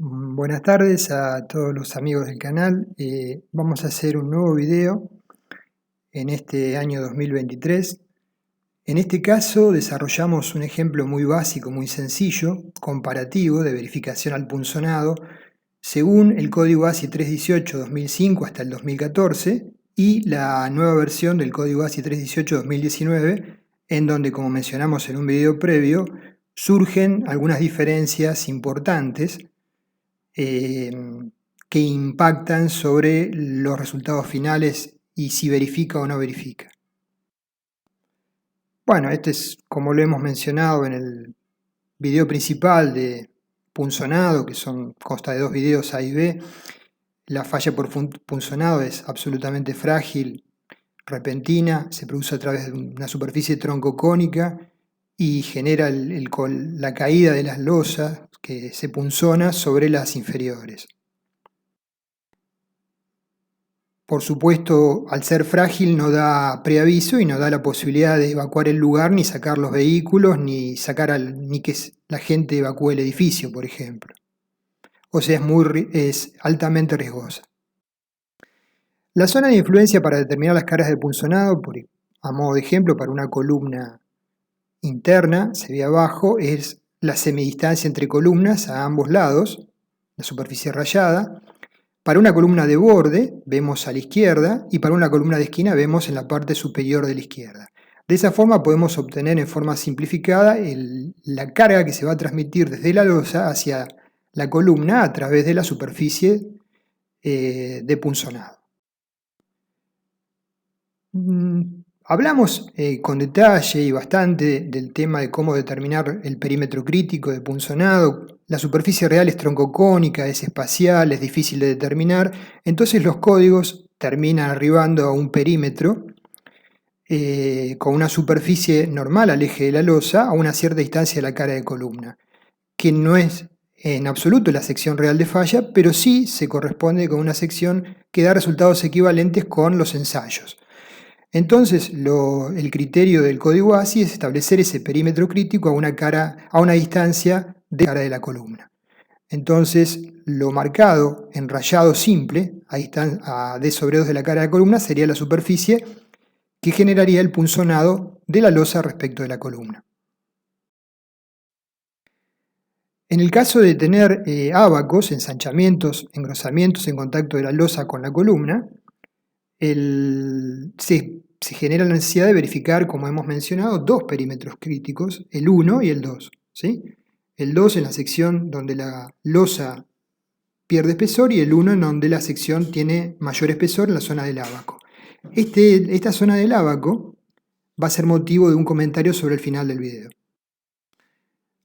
Buenas tardes a todos los amigos del canal. Vamos a hacer un nuevo video en este año 2023. En este caso desarrollamos un ejemplo muy básico, muy sencillo, comparativo de verificación al punzonado según el código ASI 318-2005 hasta el 2014 y la nueva versión del código ASI 318-2019, en donde, como mencionamos en un video previo, surgen algunas diferencias importantes que impactan sobre los resultados finales y si verifica o no verifica. Bueno, este es, como lo hemos mencionado en el video principal de punzonado, que consta de dos videos A y B. La falla por punzonado es absolutamente frágil, repentina, se produce a través de una superficie troncocónica y genera la caída de las losas que se punzona sobre las inferiores. Por supuesto, al ser frágil no da preaviso y no da la posibilidad de evacuar el lugar, ni sacar los vehículos, ni que la gente evacúe el edificio, por ejemplo. O sea, es altamente riesgosa. La zona de influencia para determinar las cargas de punzonado, a modo de ejemplo, para una columna interna, se ve abajo, es la semidistancia entre columnas a ambos lados, la superficie rayada. Para una columna de borde vemos a la izquierda y para una columna de esquina vemos en la parte superior de la izquierda. De esa forma podemos obtener en forma simplificada la carga que se va a transmitir desde la losa hacia la columna a través de la superficie de punzonado. Hablamos con detalle y bastante del tema de cómo determinar el perímetro crítico de punzonado. La superficie real es troncocónica, es espacial, es difícil de determinar, entonces los códigos terminan arribando a un perímetro con una superficie normal al eje de la losa a una cierta distancia de la cara de columna, que no es en absoluto la sección real de falla, pero sí se corresponde con una sección que da resultados equivalentes con los ensayos. Entonces, el criterio del código ASI es establecer ese perímetro crítico a una distancia de la cara de la columna. Entonces, lo marcado en rayado simple, a D sobre 2 de la cara de la columna, sería la superficie que generaría el punzonado de la losa respecto de la columna. En el caso de tener ábacos, ensanchamientos, engrosamientos en contacto de la losa con la columna, se genera la necesidad de verificar, como hemos mencionado, dos perímetros críticos, el 1 y el 2. ¿sí? El 2 en la sección donde la losa pierde espesor y el 1 en donde la sección tiene mayor espesor en la zona del ábaco. Esta zona del ábaco va a ser motivo de un comentario sobre el final del video.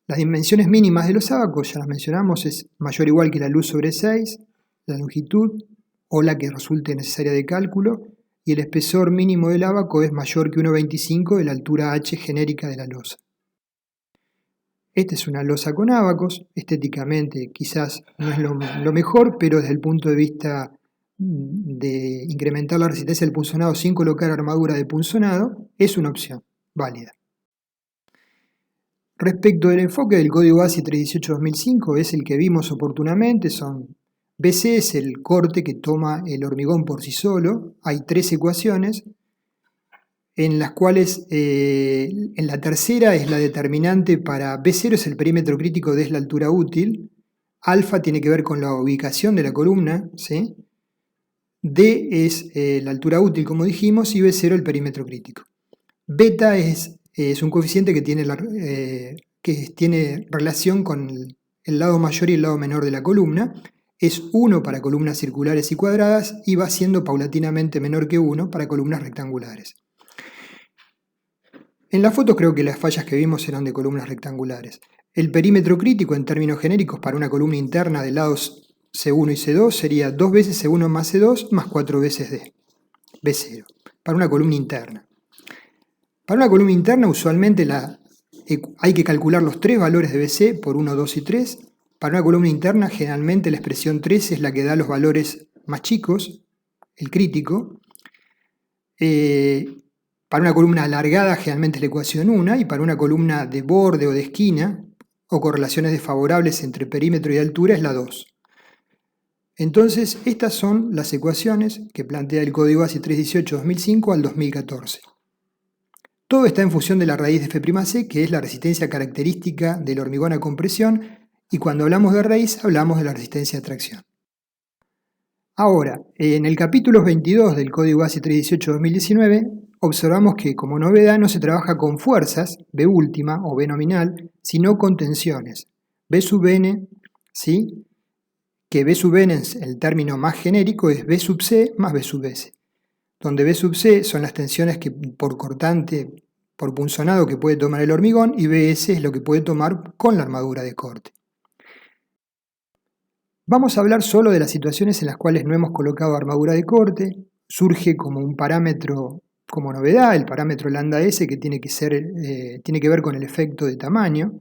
Las dimensiones mínimas de los ábacos, ya las mencionamos, es mayor o igual que la luz sobre 6, la longitud o la que resulte necesaria de cálculo, y el espesor mínimo del ábaco es mayor que 1,25 de la altura H genérica de la losa. Esta es una losa con ábacos, estéticamente quizás no es lo mejor, pero desde el punto de vista de incrementar la resistencia del punzonado sin colocar armadura de punzonado, es una opción válida. Respecto del enfoque del código ASI 318-2005, es el que vimos oportunamente, BC es el corte que toma el hormigón por sí solo. Hay tres ecuaciones, en las cuales en la tercera es la determinante para B0 es el perímetro crítico de la altura útil, alfa tiene que ver con la ubicación de la columna, ¿sí? D es la altura útil, como dijimos, y B0 el perímetro crítico. Beta es un coeficiente que tiene relación con el lado mayor y el lado menor de la columna. Es 1 para columnas circulares y cuadradas y va siendo paulatinamente menor que 1 para columnas rectangulares. En la foto creo que las fallas que vimos eran de columnas rectangulares. El perímetro crítico en términos genéricos para una columna interna de lados C1 y C2 sería 2 veces C1 más C2 más 4 veces D, B0, para una columna interna. Para una columna interna usualmente hay que calcular los tres valores de BC por 1, 2 y 3. Para una columna interna generalmente la expresión 3 es la que da los valores más chicos, el crítico. Para una columna alargada generalmente es la ecuación 1 y para una columna de borde o de esquina, o correlaciones desfavorables entre perímetro y altura es la 2. Entonces, estas son las ecuaciones que plantea el código ASI 318-2005 al 2014. Todo está en función de la raíz de F'C, que es la resistencia característica del hormigón a compresión, y cuando hablamos de raíz hablamos de la resistencia de tracción. Ahora, en el capítulo 22 del código ASI 318-2019, observamos que como novedad no se trabaja con fuerzas, B última o B nominal, sino con tensiones, B sub n, ¿sí? Que B sub n, el término más genérico, es B sub c más B sub s, donde B sub c son las tensiones que por cortante, por punzonado que puede tomar el hormigón, y Bs es lo que puede tomar con la armadura de corte. Vamos a hablar solo de las situaciones en las cuales no hemos colocado armadura de corte. Surge como un parámetro, como novedad, el parámetro lambda S, que tiene que ver con el efecto de tamaño.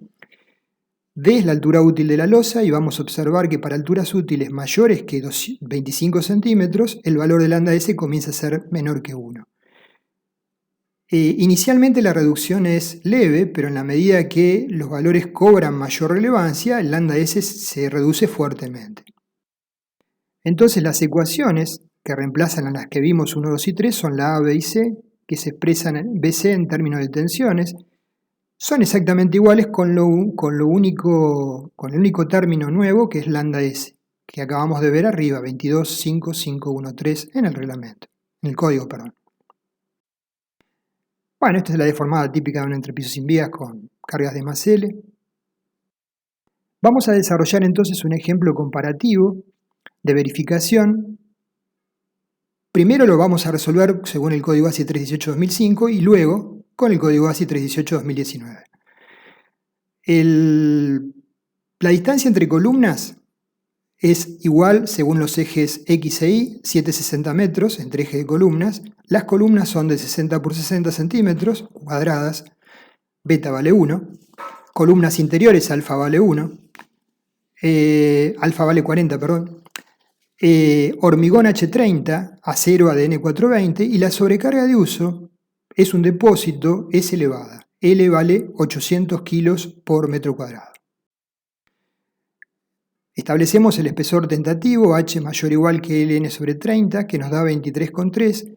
D es la altura útil de la losa, y vamos a observar que para alturas útiles mayores que 25 centímetros, el valor de lambda S comienza a ser menor que 1. Inicialmente la reducción es leve, pero en la medida que los valores cobran mayor relevancia, el lambda S se reduce fuertemente. Entonces las ecuaciones que reemplazan a las que vimos 1, 2 y 3 son la A, B y C, que se expresan en BC en términos de tensiones. Son exactamente iguales con el único término nuevo, que es lambda S, que acabamos de ver arriba, 22.5.5.1.3 en el reglamento, en el código, perdón. Bueno, esta es la deformada típica de un entrepiso sin vías con cargas de más L. Vamos a desarrollar entonces un ejemplo comparativo de verificación. Primero lo vamos a resolver según el código ASI 318-2005 y luego con el código ASI 318-2019. La distancia entre columnas es igual según los ejes X e Y, 760 metros entre eje de columnas. Las columnas son de 60 por 60 centímetros cuadradas, beta vale 1. Columnas interiores, alfa vale 1. Alfa vale 40, perdón. Hormigón H30, acero ADN 420, y la sobrecarga de uso es un depósito S elevada. L vale 800 kilos por metro cuadrado. Establecemos el espesor tentativo, H mayor o igual que Ln sobre 30, que nos da 23,3.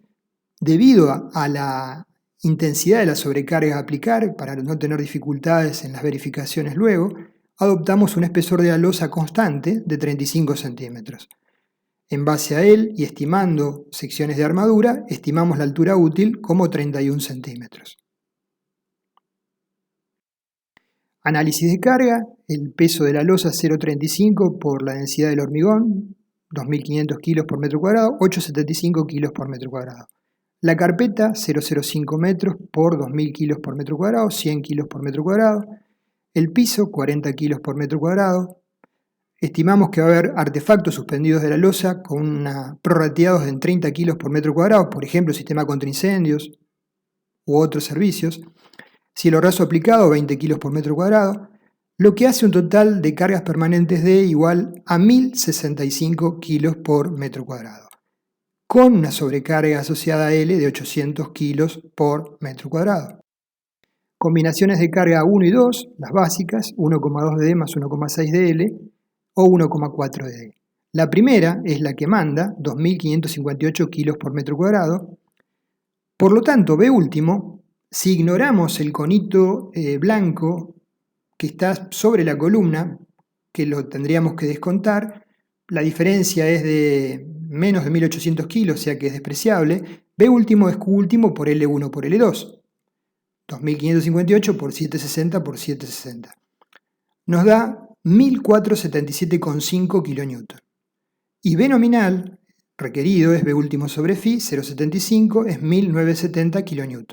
Debido a la intensidad de la sobrecarga a aplicar, para no tener dificultades en las verificaciones luego, adoptamos un espesor de la losa constante de 35 centímetros. En base a él y estimando secciones de armadura, estimamos la altura útil como 31 centímetros. Análisis de carga, el peso de la losa 0,35 por la densidad del hormigón, 2.500 kilos por metro cuadrado, 875 kilos por metro cuadrado. La carpeta 0,05 metros por 2.000 kilos por metro cuadrado, 100 kilos por metro cuadrado. El piso 40 kilos por metro cuadrado. Estimamos que va a haber artefactos suspendidos de la losa prorrateados en 30 kilos por metro cuadrado, por ejemplo, sistema contra incendios u otros servicios. Cielo raso aplicado, 20 kilos por metro cuadrado, lo que hace un total de cargas permanentes de igual a 1.065 kilos por metro cuadrado, con una sobrecarga asociada a L de 800 kilos por metro cuadrado. Combinaciones de carga 1 y 2, las básicas, 1,2 de D más 1,6 de L o 1,4 de D. La primera es la que manda, 2.558 kilos por metro cuadrado. Por lo tanto, B último, si ignoramos el conito blanco que está sobre la columna, que lo tendríamos que descontar, la diferencia es de menos de 1.800 kilos, o sea que es despreciable. B último es Q último por L1 por L2. 2.558 por 760 por 760. Nos da 1.477,5 kN. Y B nominal requerido es B último sobre Φ, 0,75, es 1.970 kN.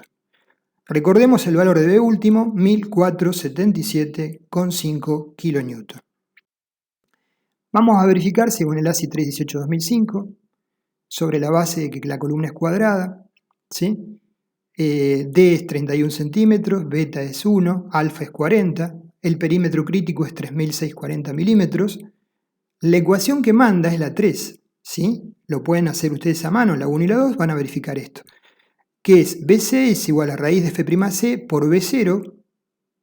Recordemos el valor de B último, 1.477,5 kN. Vamos a verificar según el ASI 318-2005, sobre la base de que la columna es cuadrada, ¿sí? D es 31 centímetros, beta es 1, alfa es 40, el perímetro crítico es 3.640 milímetros. La ecuación que manda es la 3, ¿sí? Lo pueden hacer ustedes a mano, la 1 y la 2 van a verificar esto, que es BC es igual a raíz de F'C por B0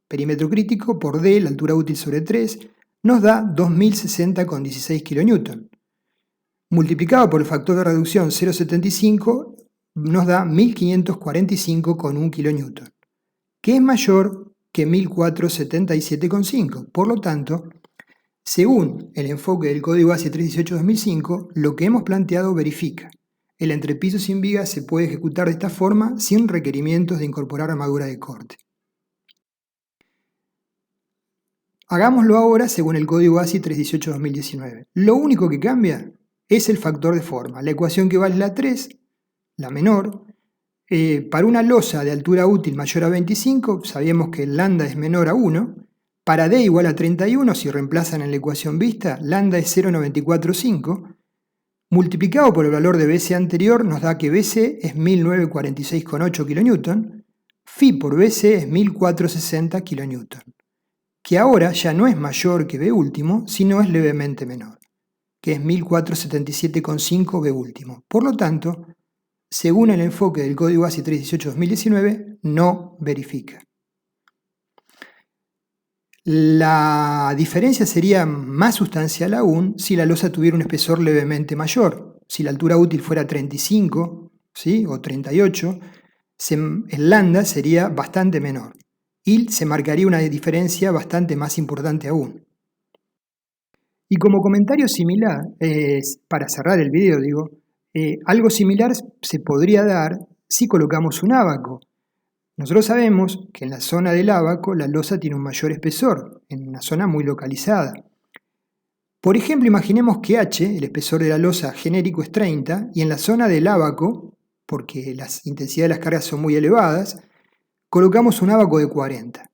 perímetro crítico por D, la altura útil sobre 3, nos da 2060,16 kN. Multiplicado por el factor de reducción 0,75 nos da 1545,1 kN, que es mayor que 1477,5. Por lo tanto, según el enfoque del Código ASI 318-2005, lo que hemos planteado verifica. El entrepiso sin viga se puede ejecutar de esta forma sin requerimientos de incorporar armadura de corte. Hagámoslo ahora según el Código ASI 318-2019. Lo único que cambia es el factor de forma. La ecuación que vale la 3, la menor, para una losa de altura útil mayor a 25, sabemos que el lambda es menor a 1. Para D igual a 31, si reemplazan en la ecuación vista, lambda es 0,945. Multiplicado por el valor de BC anterior nos da que BC es 1946,8 kN, Φ por BC es 1460 kN, que ahora ya no es mayor que B último, sino es levemente menor, que es 1477,5 B último. Por lo tanto, según el enfoque del Código ASI 318-2019, no verifica. La diferencia sería más sustancial aún si la losa tuviera un espesor levemente mayor. Si la altura útil fuera 35, ¿sí?, o 38, el lambda sería bastante menor y se marcaría una diferencia bastante más importante aún. Y como comentario similar, para cerrar el video, algo similar se podría dar si colocamos un ábaco. Nosotros sabemos que en la zona del ábaco la losa tiene un mayor espesor, en una zona muy localizada. Por ejemplo, imaginemos que H, el espesor de la losa genérico, es 30 y en la zona del ábaco, porque las intensidades de las cargas son muy elevadas, colocamos un ábaco de 40.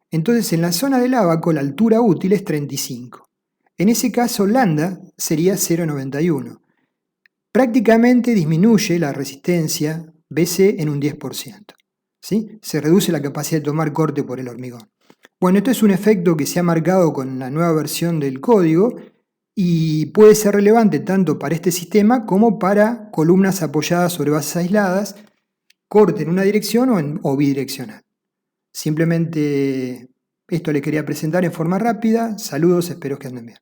Entonces en la zona del ábaco la altura útil es 35. En ese caso lambda sería 0,91. Prácticamente disminuye la resistencia BC en un 10%. ¿Sí? Se reduce la capacidad de tomar corte por el hormigón. Bueno, esto es un efecto que se ha marcado con la nueva versión del código y puede ser relevante tanto para este sistema como para columnas apoyadas sobre bases aisladas, corte en una dirección o bidireccional. Simplemente esto le quería presentar en forma rápida. Saludos, espero que anden bien.